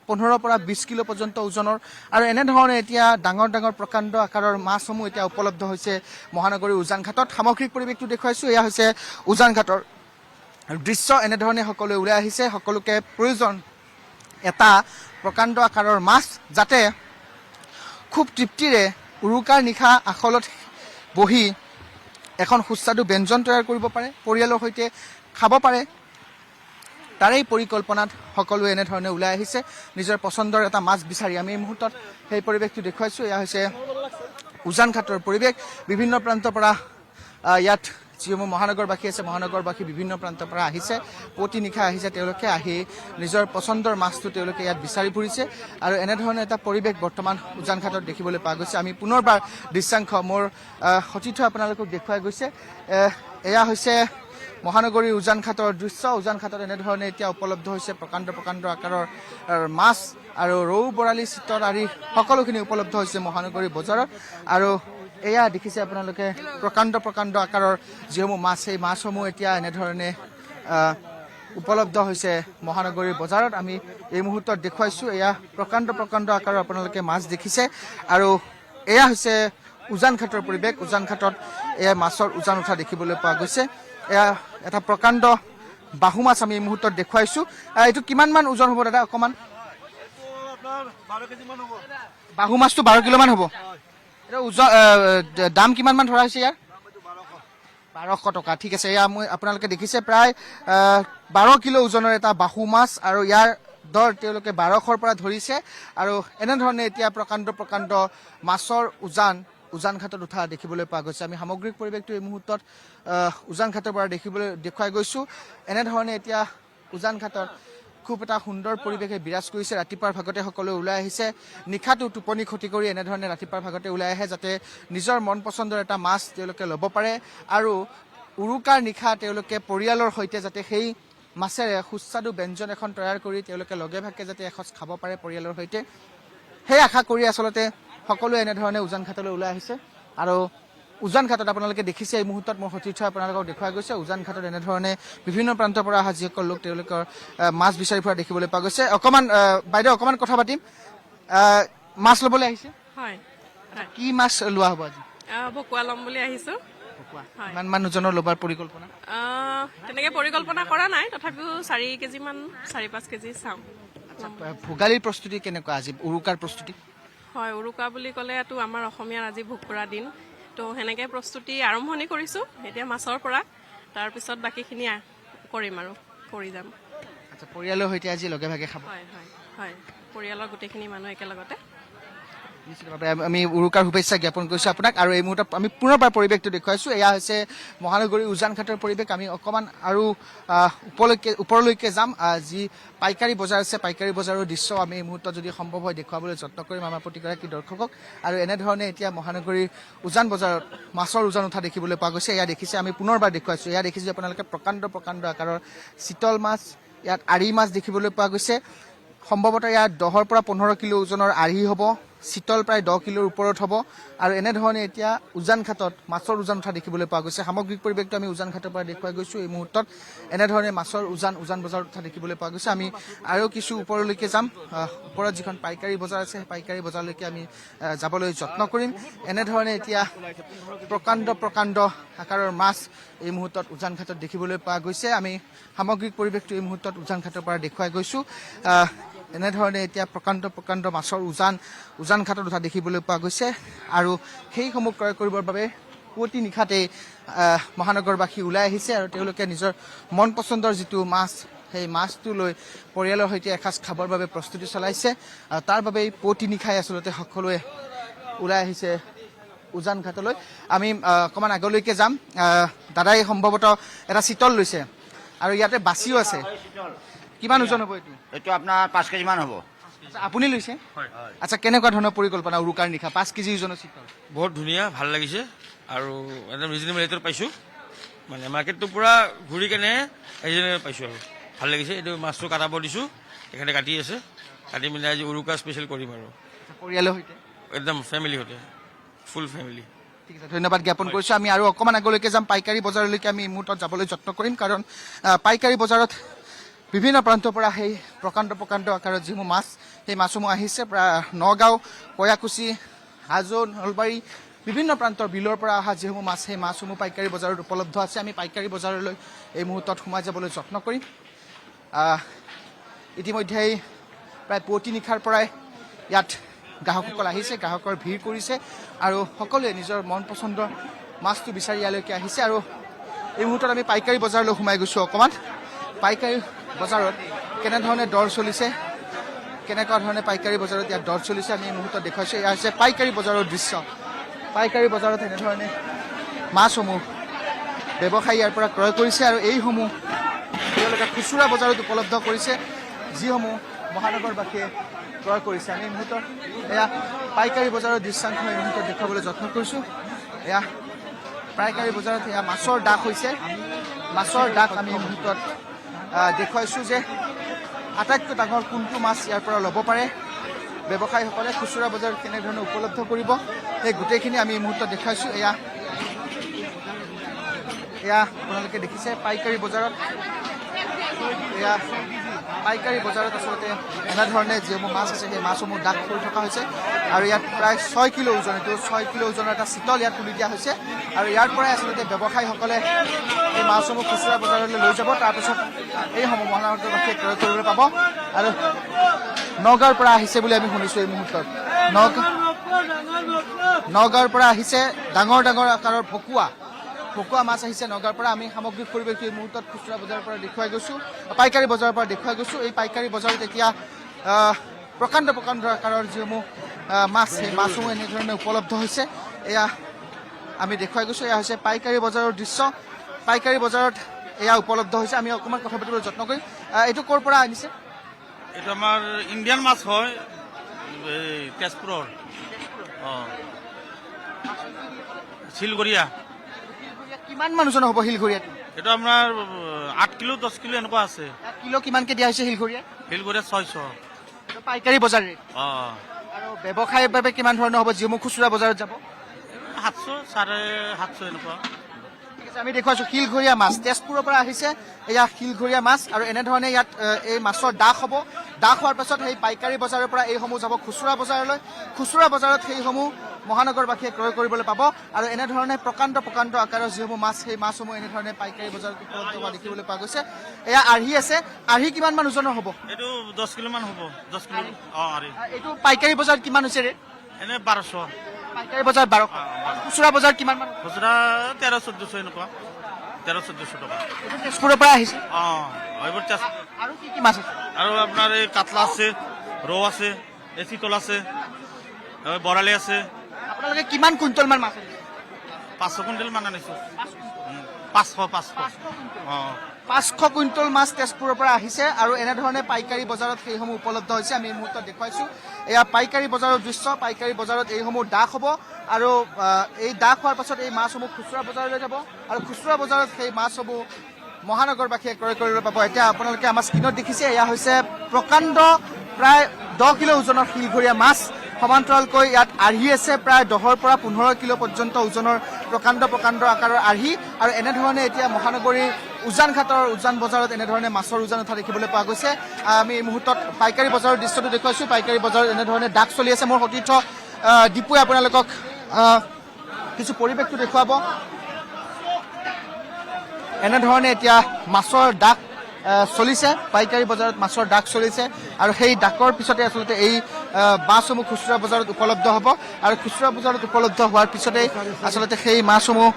15 পৰা 20 কিলো পৰ্যন্ত ওজনৰ। আৰু এনেধৰণে এতিয়া ডাঙৰ প্ৰকাণ্ড আকাৰৰ মাছসমূহ এতিয়া উপলব্ধ হৈছে মহানগৰীৰ উজান ঘাটত। সামগ্ৰিক পৰিৱেশটো দেখুৱাইছোঁ। এয়া হৈছে উজান ঘাটৰ দৃশ্য। এনেধৰণে সকলোৱে ওলাই আহিছে। সকলোকে প্ৰয়োজন এটা প্ৰকাণ্ড আকাৰৰ মাছ যাতে খুব তৃপ্তিৰে উৰুকাৰ নিশা আখলত বহি এখন সুস্বাদু ব্যঞ্জন তৈয়াৰ কৰিব পাৰে, পৰিয়ালৰ সৈতে খাব পাৰে। তাৰেই পৰিকল্পনাত সকলোৱে এনেধৰণে ওলাই আহিছে নিজৰ পচন্দৰ এটা মাছ বিচাৰি। আমি এই মুহূৰ্তত সেই পৰিৱেশটো দেখুৱাইছোঁ। এয়া হৈছে উজান ঘাটৰ পৰিৱেশ। বিভিন্ন প্ৰান্তৰ পৰা ইয়াত যিসমূহ মহানগৰবাসী আছে, মহানগৰবাসী বিভিন্ন প্ৰান্তৰ পৰা আহিছে, পুৱতি নিশা আহিছে। তেওঁলোকে আহি নিজৰ পচন্দৰ মাছটো তেওঁলোকে ইয়াত বিচাৰি ফুৰিছে আৰু এনেধৰণৰ এটা পৰিৱেশ বৰ্তমান উজান ঘাটত দেখিবলৈ পোৱা গৈছে। আমি পুনৰবাৰ দৃশ্যাংশ মোৰ সতীৰ্থ আপোনালোকক দেখুৱাই গৈছে। এয়া হৈছে মহানগৰীৰ উজান ঘাটৰ দৃশ্য। উজান ঘাটত এনেধৰণে এতিয়া উপলব্ধ হৈছে প্ৰকাণ্ড আকাৰৰ মাছ আৰু ৰৌ, বৰালি, চিতল আদি সকলোখিনি উপলব্ধ হৈছে মহানগৰী বজাৰত। আৰু এয়া দেখিছে আপোনালোকে প্ৰকাণ্ড আকাৰৰ যিসমূহ মাছ, সেই মাছসমূহ এতিয়া এনেধৰণে উপলব্ধ হৈছে মহানগৰীৰ বজাৰত। আমি এই মুহূৰ্তত দেখুৱাইছোঁ। এয়া প্ৰকাণ্ড আকাৰৰ আপোনালোকে মাছ দেখিছে আৰু এয়া হৈছে উজান ঘাটৰ পৰিৱেশ। উজান ঘাটত এয়া মাছৰ উজান উঠা দেখিবলৈ পোৱা গৈছে। এয়া এটা প্ৰকাণ্ড বাহু মাছ আমি এই মুহূৰ্তত দেখুৱাইছোঁ। এইটো কিমান মান ওজন হ'ব দাদা? অকণমান বাহু মাছটো 12 কিলোমান হ'ব। এইটো ওজন দাম কিমান মান ধৰা হৈছে ইয়াৰ? 1200 টকা। ঠিক আছে, এয়া মই আপোনালোকে দেখিছে প্ৰায় 12 কিলো ওজনৰ এটা বাহু মাছ আৰু ইয়াৰ দৰ তেওঁলোকে 1200ৰ পৰা ধৰিছে। আৰু এনেধৰণে এতিয়া প্ৰকাণ্ড মাছৰ উজান ঘাটত উঠা দেখিবলৈ পোৱা গৈছে। আমি সামগ্ৰিক পৰিৱেশটো এই মুহূৰ্তত উজান ঘাটৰ পৰা দেখুৱাই গৈছোঁ। এনেধৰণে এতিয়া উজান ঘাটত খুব এটা সুন্দৰ পৰিৱেশে বিৰাজ কৰিছে ৰাতিপুৱাৰ ভাগতে সকলোৱে ওলাই আহিছে নিশাটো টোপনি ক্ষতি কৰি এনেধৰণে ৰাতিপুৱাৰ ভাগতে ওলাই আহে যাতে নিজৰ মন পচন্দৰ এটা মাছ তেওঁলোকে ল'ব পাৰে আৰু উৰুকাৰ নিশা তেওঁলোকে পৰিয়ালৰ সৈতে যাতে সেই মাছেৰে সুস্বাদু ব্যঞ্জন এখন তৈয়াৰ কৰি তেওঁলোকে লগে ভাগে যাতে এসাঁজ খাব পাৰে পৰিয়ালৰ সৈতে সেই আশা কৰি আচলতে সকলোৱে এনেধৰণে উজান ঘাটলৈ ওলাই আহিছে আৰু উজান ঘাটত আপোনালোকে দেখিছে এই মুহূৰ্তত মোৰ সতীৰ্থ আপোনালোকক দেখুওৱা গৈছে উজান ঘাটত এনেধৰণে বিভিন্ন প্ৰান্তৰ পৰা অহা যিসকল লোক তেওঁলোকৰ মাছ বিচাৰি ফুৰা দেখিবলৈ পোৱা গৈছে অকণমান বাইদেউ অকণমান কথা পাতিম মাছ ল'বলৈ আহিছে হয় কি মাছ লোৱা হ'ব আজি ভকুৱা ল'ম বুলি আহিছোঁ ইমান মানুহজনৰ ল'বৰ পৰিকল্পনা তেনেকৈ পৰিকল্পনা কৰা নাই তথাপিও 4 কেজিমান 4-5 কেজি চাম ভোগালীৰ প্ৰস্তুতি কেনেকুৱা আজি উৰুকাৰ প্ৰস্তুতি হয় উৰুকা বুলি ক'লেতো আমাৰ অসমীয়াৰ আজি ভোগ কৰা দিন তো সেনেকৈ প্ৰস্তুতি আৰম্ভণি কৰিছোঁ এতিয়া মাছৰ পৰা তাৰপিছত বাকীখিনি কৰিম আৰু কৰি যাম আচ্ছা পৰিয়ালৰ সৈতে আজি লগে ভাগে খাব হয় হয় হয় পৰিয়ালৰ গোটেইখিনি মানুহ একেলগতে নিশ্চিতভাৱে আমি উৰুকাৰ শুভেচ্ছা জ্ঞাপন কৰিছোঁ আপোনাক আৰু এই মুহূৰ্তত আমি পুনৰবাৰ পৰিৱেশটো দেখুৱাইছোঁ এয়া হৈছে মহানগৰীৰ উজান ঘাটৰ পৰিৱেশ আমি অকণমান আৰু ওপৰলৈকে যাম যি পাইকাৰী বজাৰ আছে পাইকাৰী বজাৰৰ দৃশ্য আমি এই মুহূৰ্তত যদি সম্ভৱ হয় দেখুৱাবলৈ যত্ন কৰিম আমাৰ প্ৰতিগৰাকী দৰ্শকক আৰু এনেধৰণে এতিয়া মহানগৰীৰ উজান বজাৰত মাছৰ উজান উঠা দেখিবলৈ পোৱা গৈছে এয়া দেখিছে আমি পুনৰবাৰ দেখুৱাইছোঁ এয়া দেখিছোঁ আপোনালোকে প্ৰকাণ্ড আকাৰৰ চিতল মাছ ইয়াত আৰি মাছ দেখিবলৈ পোৱা গৈছে সম্ভৱতঃ ইয়াত 10 পৰা 15 কিলো ওজনৰ আৰি হ'ব চিতল প্ৰায় 10 কিলোৰ ওপৰত হ'ব আৰু এনেধৰণে এতিয়া উজান ঘাটত মাছৰ উজান উঠা দেখিবলৈ পোৱা গৈছে সামগ্ৰিক পৰিৱেশটো আমি উজান ঘাটৰ পৰা দেখুৱাই গৈছোঁ এই মুহূৰ্তত এনেধৰণে মাছৰ উজান বজাৰত উঠা দেখিবলৈ পোৱা গৈছে আমি আৰু কিছু ওপৰলৈকে যাম ওপৰত যিখন পাইকাৰী বজাৰ আছে সেই পাইকাৰী বজাৰলৈকে আমি যাবলৈ যত্ন কৰিম এনেধৰণে এতিয়া প্ৰকাণ্ড আকাৰৰ মাছ এই মুহূৰ্তত উজান ঘাটত দেখিবলৈ পোৱা গৈছে আমি সামগ্ৰিক পৰিৱেশটো এই মুহূৰ্তত উজান ঘাটৰ পৰা দেখুৱাই গৈছোঁ এনেধৰণে এতিয়া প্ৰকাণ্ড মাছৰ উজান ঘাটত উঠা দেখিবলৈ পোৱা গৈছে আৰু সেইসমূহ ক্ৰয় কৰিবৰ বাবে পুৱতি নিশাতেই মহানগৰবাসী ওলাই আহিছে আৰু তেওঁলোকে নিজৰ মন পচন্দৰ যিটো মাছ সেই মাছটো লৈ পৰিয়ালৰ সৈতে এসাঁজ খাবৰ বাবে প্ৰস্তুতি চলাইছে আৰু তাৰ বাবেই পুৱতি নিশাই আচলতে সকলোৱে ওলাই আহিছে উজান ঘাটলৈ আমি অকণমান আগলৈকে যাম দাদাই সম্ভৱতঃ এটা চিতল লৈছে আৰু ইয়াতে বাচিও আছে কিমান ওজন হ'ব এইটো আপোনাৰ 5 কেজি মান হ'ব আপুনি লৈছে আচ্ছা কেনেকুৱা ধৰণৰ পৰিকল্পনা উৰুকাৰ নিশা 5 কেজি ওজনৰ চিতল বহুত ধুনীয়া ভাল লাগিছে আৰু একদম ৰিজনেবল ৰেটত পাইছোঁ মানে মাৰ্কেটটো পূৰা ঘূৰি কেনে ৰিজনেবল পাইছোঁ আৰু ভাল লাগিছে এইটো মাছটো কাটাব দিছোঁ এখানে কাটি আছে কাটি মিলাই আজি উৰুকা স্পেচিয়েল কৰিম আৰু পৰিয়ালৰ সৈতে একদম ফেমিলি সৈতে ফুল ফেমিলি ঠিক আছে ধন্যবাদ জ্ঞাপন কৰিছোঁ আমি আৰু অকণমান আগলৈকে যাম পাইকাৰী বজাৰলৈকে আমি এই মুহূৰ্তত যাবলৈ যত্ন কৰিম কাৰণ পাইকাৰী বজাৰত বিভিন্ন প্ৰান্তৰ পৰা সেই প্ৰকাণ্ড আকাৰৰ যিসমূহ মাছ সেই মাছসমূহ আহিছে প্ৰায় নগাঁও কয়াকুছি হাজো নলবাৰী বিভিন্ন প্ৰান্তৰ বিলৰ পৰা অহা যিসমূহ মাছ সেই মাছসমূহ পাইকাৰী বজাৰত উপলব্ধ আছে আমি পাইকাৰী বজাৰলৈ এই মুহূৰ্তত সোমাই যাবলৈ যত্ন কৰিম ইতিমধ্যেই প্ৰায় পুৱতি নিশাৰ পৰাই ইয়াত গ্ৰাহকসকল আহিছে গ্ৰাহকৰ ভিৰ কৰিছে আৰু সকলোৱে নিজৰ মন পচন্দৰ মাছটো বিচাৰি ইয়ালৈকে আহিছে আৰু এই মুহূৰ্তত আমি পাইকাৰী বজাৰলৈ সোমাই গৈছোঁ অকণমান পাইকাৰী বজাৰত কেনেধৰণে দৰ চলিছে কেনেকুৱা ধৰণে পাইকাৰী বজাৰত ইয়াত দৰ চলিছে আমি এই মুহূৰ্তত দেখুৱাইছোঁ এয়া হৈছে পাইকাৰী বজাৰৰ দৃশ্য পাইকাৰী বজাৰত এনেধৰণে মাছসমূহ ব্যৱসায়ী ইয়াৰ পৰা ক্ৰয় কৰিছে আৰু এইসমূহ তেওঁলোকে খুচুৰা বজাৰত উপলব্ধ কৰিছে যিসমূহ মহানগৰবাসীয়ে ক্ৰয় কৰিছে আমি এই মুহূৰ্তত এয়া পাইকাৰী বজাৰৰ দৃশ্যাংশ এই মুহূৰ্তত দেখুৱাবলৈ যত্ন কৰিছোঁ এয়া পাইকাৰী বজাৰত এয়া মাছৰ ডাক হৈছে মাছৰ ডাক আমি এই মুহূৰ্তত দেখুৱাইছোঁ যে আটাইতকৈ ডাঙৰ কোনটো মাছ ইয়াৰ পৰা ল'ব পাৰে ব্যৱসায়ীসকলে খুচুৰা বজাৰত কেনেধৰণে উপলব্ধ কৰিব সেই গোটেইখিনি আমি এই মুহূৰ্তত দেখুৱাইছোঁ এয়া আপোনালোকে দেখিছে পাইকাৰী বজাৰত পাইকাৰী বজাৰত আচলতে এনেধৰণে যিসমূহ মাছ আছে সেই মাছসমূহ ডাক কৰি থকা হৈছে আৰু ইয়াত প্ৰায় 6 কিলো ওজন এইটো 6 কিলো ওজনৰ এটা চিতল ইয়াত তুলি দিয়া হৈছে আৰু ইয়াৰ পৰাই আচলতে ব্যৱসায়ীসকলে এই মাছসমূহ খুচুৰা বজাৰলৈ লৈ যাব তাৰপিছত এইসমূহ মহানগৰবাসীয়ে ক্ৰয় কৰিবলৈ পাব আৰু নগাঁৱৰ পৰা আহিছে বুলি আমি শুনিছোঁ এই মুহূৰ্তত নগাঁৱৰ পৰা আহিছে ডাঙৰ আকাৰৰ ভকুৱা মাছ আহিছে নগাঁৱৰ পৰা আমি সামগ্ৰিক পৰিৱেশটো এই মুহূৰ্তত খুচুৰা বজাৰৰ পৰা দেখুৱাই গৈছোঁ পাইকাৰী বজাৰৰ পৰা দেখুৱাই গৈছোঁ এই পাইকাৰী বজাৰত এতিয়া প্ৰকাণ্ড আকাৰৰ যিসমূহ মাছ সেই মাছসমূহ এনেধৰণে উপলব্ধ হৈছে এয়া আমি দেখুৱাই গৈছোঁ এয়া হৈছে পাইকাৰী বজাৰৰ দৃশ্য পাইকাৰী বজাৰত এয়া উপলব্ধ হৈছে আমি অকণমান কথা পাতিবলৈ যত্ন কৰিম এইটো ক'ৰ পৰা আনিছে এইটো আমাৰ ইণ্ডিয়ান মাছ হয় এই তেজপুৰৰ অঁ শিলগৰীয়া কিমান মান ওজন হ'ব শিলঘৰীয়াটো এইটো আপোনাৰ 8 কিলো 10 কিলো এনেকুৱা আছে কিলো কিমানকে দিয়া হৈছে শিলঘৰীয়া শিলগৰীয়া 600 এইটো পাইকাৰী বজাৰ ৰেট অঁ আৰু ব্যৱসায়ৰ বাবে কিমান ধৰণৰ হ'ব যিসমূহ খুচুৰা বজাৰত যাব 700 750 এনেকুৱা ঠিক আছে আমি দেখুৱাইছোঁ শিলঘৰীয়া মাছ তেজপুৰৰ পৰা আহিছে এয়া শিলঘৰীয়া মাছ আৰু এনেধৰণে ইয়াত এই মাছৰ দাগ হ'ব দাগ হোৱাৰ পাছত সেই পাইকাৰী বজাৰৰ পৰা এইসমূহ যাব খুচুৰা বজাৰলৈ খুচুৰা বজাৰত সেইসমূহ মহানগৰবাসীয়ে ক্ৰয় কৰিবলৈ পাব আৰু এনেধৰণে প্ৰকাণ্ড প্ৰকাণ্ড আকাৰৰ যিসমূহ মাছ সেই মাছসমূহ এনেধৰণে পাইকাৰী বজাৰত উপলব্ধ হোৱা দেখিবলৈ পোৱা গৈছে এয়া আৰ্হি আছে আৰ্হি কিমান মান ওজনৰ হ'ব এইটো 10 কিলো মান হ'ব 10 কিলো অঁ আৰে এইটো পাইকাৰী বজাৰত কিমান হৈছে ৰে এনে 1200 পাইকাৰী বজাৰত 1200 খুচুৰা বজাৰত কিমান মান খুচুৰা 1300-1400 এনেকুৱা 1300-1400 টকা এইটো তেজপুৰৰ পৰা আহিছে অঁ এইবোৰ আৰু কি কি মাছ আছে আৰু আপোনাৰ এই কাতলা আছে ৰৌ আছে এই চিতল আছে বৰালি আছে আপোনালোকে কিমান কুইণ্টল মান মাছ আনিছে 500 কুইণ্টেল মান আনিছোঁ 500 অঁ 500 কুইণ্টল মাছ তেজপুৰৰ পৰা আহিছে আৰু এনেধৰণে পাইকাৰী বজাৰত সেইসমূহ উপলব্ধ হৈছে আমি এই মুহূৰ্তত দেখুৱাইছোঁ এয়া পাইকাৰী বজাৰৰ দৃশ্য পাইকাৰী বজাৰত এইসমূহ দাগ হ'ব আৰু এই দাগ হোৱাৰ পাছত এই মাছসমূহ খুচুৰা বজাৰলৈ যাব আৰু খুচুৰা বজাৰত সেই মাছসমূহ মহানগৰবাসীয়ে ক্ৰয় কৰিবলৈ পাব এতিয়া আপোনালোকে আমাৰ স্ক্ৰীণত দেখিছে এয়া হৈছে প্ৰকাণ্ড প্ৰায় 10 কিলো ওজনৰ শিলঘৰীয়া মাছ সমান্তৰালকৈ ইয়াত আৰ্হি আছে প্ৰায় 10 পৰা 15 কিলো পৰ্যন্ত ওজনৰ প্ৰকাণ্ড প্ৰকাণ্ড আকাৰৰ আৰ্হি আৰু এনেধৰণে এতিয়া মহানগৰীৰ উজান ঘাটৰ উজান বজাৰত এনেধৰণে মাছৰ উজান উঠা দেখিবলৈ পোৱা গৈছে আমি এই মুহূৰ্তত পাইকাৰী বজাৰৰ দৃশ্যটো দেখুৱাইছোঁ পাইকাৰী বজাৰত এনেধৰণে দাগ চলি আছে মোৰ সতীৰ্থ দীপুৱে আপোনালোকক কিছু পৰিৱেশটো দেখুৱাব এনেধৰণে এতিয়া মাছৰ দাগ চলিছে পাইকাৰী বজাৰত মাছৰ দাগ চলিছে আৰু সেই দাগৰ পিছতে আচলতে এই মাছসমূহ খুচুৰা বজাৰত উপলব্ধ হ'ব আৰু খুচুৰা বজাৰত উপলব্ধ হোৱাৰ পিছতেই আচলতে সেই মাছসমূহ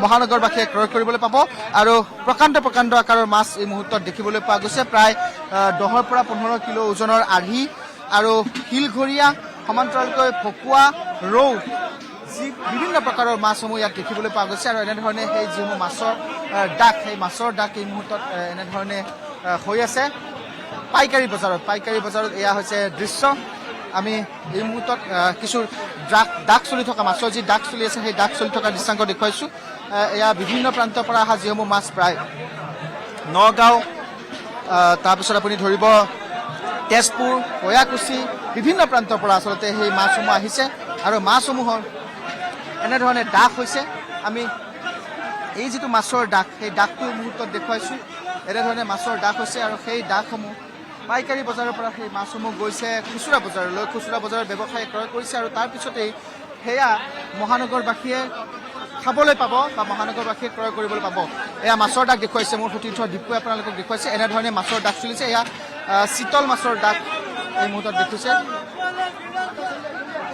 মহানগৰবাসীয়ে ক্ৰয় কৰিবলৈ পাব আৰু প্ৰকাণ্ড প্ৰকাণ্ড আকাৰৰ মাছ এই মুহূৰ্তত দেখিবলৈ পোৱা গৈছে প্ৰায় 10 পৰা 15 কিলো ওজনৰ আৰ্হি আৰু শিলঘৰীয়া সমান্তৰালকৈ ভকুৱা ৰৌ বিভিন্ন প্ৰকাৰৰ মাছসমূহ ইয়াত দেখিবলৈ পোৱা গৈছে আৰু এনেধৰণে সেই যিসমূহ মাছৰ দাগ সেই মাছৰ দাগ এই মুহূৰ্তত এনেধৰণে হৈ আছে পাইকাৰী বজাৰত এয়া হৈছে দৃশ্য আমি এই মুহূৰ্তত কিছু দাগ চলি থকা মাছৰ যি দাগ চলি আছে সেই দাগ চলি থকা দৃশ্যাংক দেখুৱাইছোঁ এয়া বিভিন্ন প্ৰান্তৰ পৰা অহা যিসমূহ মাছ প্ৰায় নগাঁও তাৰপিছত আপুনি ধৰিব তেজপুৰ কয়াকুছি বিভিন্ন প্ৰান্তৰ পৰা আচলতে সেই মাছসমূহ আহিছে আৰু মাছসমূহৰ এনেধৰণে দাগ হৈছে আমি এই যিটো মাছৰ দাগ সেই দাগটো মুহূৰ্তত দেখুৱাইছোঁ এনেধৰণে মাছৰ দাগ হৈছে আৰু সেই দাগসমূহ পাইকাৰী বজাৰৰ পৰা সেই মাছসমূহ গৈছে খুচুৰা বজাৰলৈ খুচুৰা বজাৰৰ ব্যৱসায়ী ক্ৰয় কৰিছে আৰু তাৰপিছতেই সেয়া মহানগৰবাসীয়ে খাবলৈ পাব বা মহানগৰবাসীয়ে ক্ৰয় কৰিবলৈ পাব এয়া মাছৰ দাগ দেখুৱাইছে মোৰ সতীৰ্থ দীপুৱে আপোনালোকক দেখুৱাইছে এনেধৰণে মাছৰ দাগ চলিছে এয়া চিতল মাছৰ দাগ এই মুহূৰ্তত দেখিছে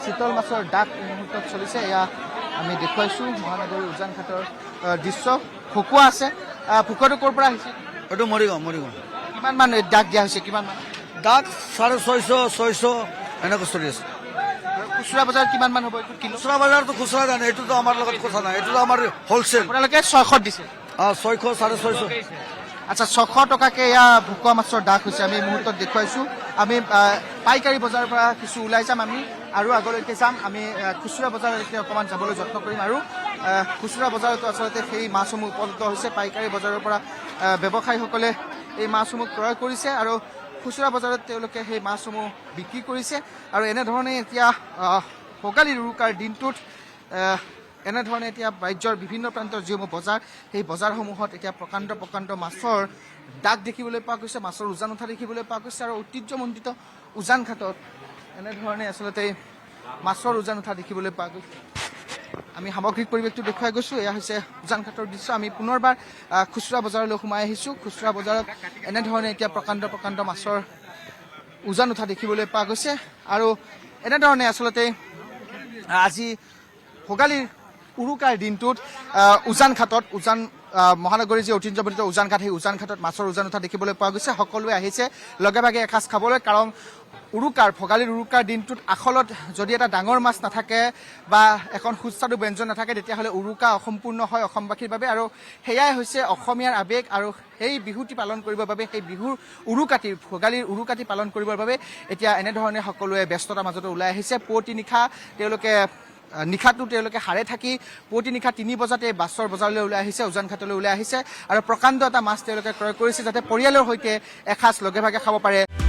চিতল মাছৰ দাগ এই মুহূৰ্তত চলিছে এয়া আমি দেখুৱাইছোঁ মহানগৰীৰ উজান ঘাটৰ দৃশ্য ভকুৱা আছে ভকুৱাটো ক'ৰ পৰা আহিছে এইটো মৰিগাঁও কিমান মান দাগ দিয়া হৈছে কিমান মান দাগ 650-600 এনেকৈ চলি আছে খুচুৰা বজাৰত কিমান মান হ'ব এইটো কিলো খুচুৰা বজাৰটো খুচুৰা জানে এইটোতো আমাৰ লগত কথা নাই এইটোতো আমাৰ হ'লচেল আপোনালোকে 600 দিছে 600 650 আচ্ছা 600 টকাকে এয়া ভকুৱা মাছৰ দাগ হৈছে আমি এই মুহূৰ্তত দেখুৱাইছোঁ আমি পাইকাৰী বজাৰৰ পৰা কিছু ওলাই যাম আমি আৰু আগলৈকে যাম আমি খুচুৰা বজাৰলৈকে অকণমান যাবলৈ যত্ন কৰিম আৰু খুচুৰা বজাৰতো আচলতে সেই মাছসমূহ উপলব্ধ হৈছে পাইকাৰী বজাৰৰ পৰা ব্যৱসায়ীসকলে এই মাছসমূহ ক্ৰয় কৰিছে আৰু খুচুৰা বজাৰত তেওঁলোকে সেই মাছসমূহ বিক্ৰী কৰিছে আৰু এনেধৰণে এতিয়া ভোগালীৰ উৰুকাৰ দিনটোত এনেধৰণে এতিয়া ৰাজ্যৰ বিভিন্ন প্ৰান্তৰ যিসমূহ বজাৰ সেই বজাৰসমূহত এতিয়া প্ৰকাণ্ড প্ৰকাণ্ড মাছৰ দাগ দেখিবলৈ পোৱা গৈছে মাছৰ উজান উঠা দেখিবলৈ পোৱা গৈছে আৰু ঐতিহ্যমণ্ডিত উজান ঘাটত এনেধৰণে আচলতে মাছৰ উজান উঠা দেখিবলৈ পোৱা গৈছে আমি সামগ্ৰিক পৰিৱেশটো দেখুৱাই গৈছোঁ এয়া হৈছে উজান ঘাটৰ দৃশ্য আমি পুনৰবাৰ খুচুৰা বজাৰলৈ সোমাই আহিছোঁ খুচুৰা বজাৰত এনেধৰণে এতিয়া প্ৰকাণ্ড প্ৰকাণ্ড মাছৰ উজান উঠা দেখিবলৈ পোৱা গৈছে আৰু এনেধৰণে আচলতে আজি ভোগালীৰ উৰুকাৰ দিনটোত উজান ঘাটত উজান মহানগৰীৰ যি ঐতিহ্যমণ্ডিত উজান ঘাট সেই উজান ঘাটত মাছৰ উজান উঠা দেখিবলৈ পোৱা গৈছে সকলোৱে আহিছে লগে ভাগে এসাঁজ খাবলৈ কাৰণ উৰুকাৰ ভোগালীৰ উৰুকাৰ দিনটোত আখলত যদি এটা ডাঙৰ মাছ নাথাকে বা এখন সুস্বাদু ব্যঞ্জন নাথাকে তেতিয়াহ'লে উৰুকা অসম্পূৰ্ণ হয় অসমবাসীৰ বাবে আৰু সেয়াই হৈছে অসমীয়াৰ আৱেগ আৰু সেই বিহুটি পালন কৰিবৰ বাবে সেই বিহুৰ উৰুকাটি ভোগালীৰ উৰুকাটি পালন কৰিবৰ বাবে এতিয়া এনেধৰণে সকলোৱে ব্যস্ততাৰ মাজতে ওলাই আহিছে পুৱতি নিশা নিশাটো তেওঁলোকে হাৰে থাকি পুৱতি নিশা 3 বজাতে বাছৰ বজাৰলৈ ওলাই আহিছে উজান ঘাটলৈ ওলাই আহিছে আৰু প্ৰকাণ্ড এটা মাছ তেওঁলোকে ক্ৰয় কৰিছে যাতে পৰিয়ালৰ সৈতে এসাঁজ লগে ভাগে খাব পাৰে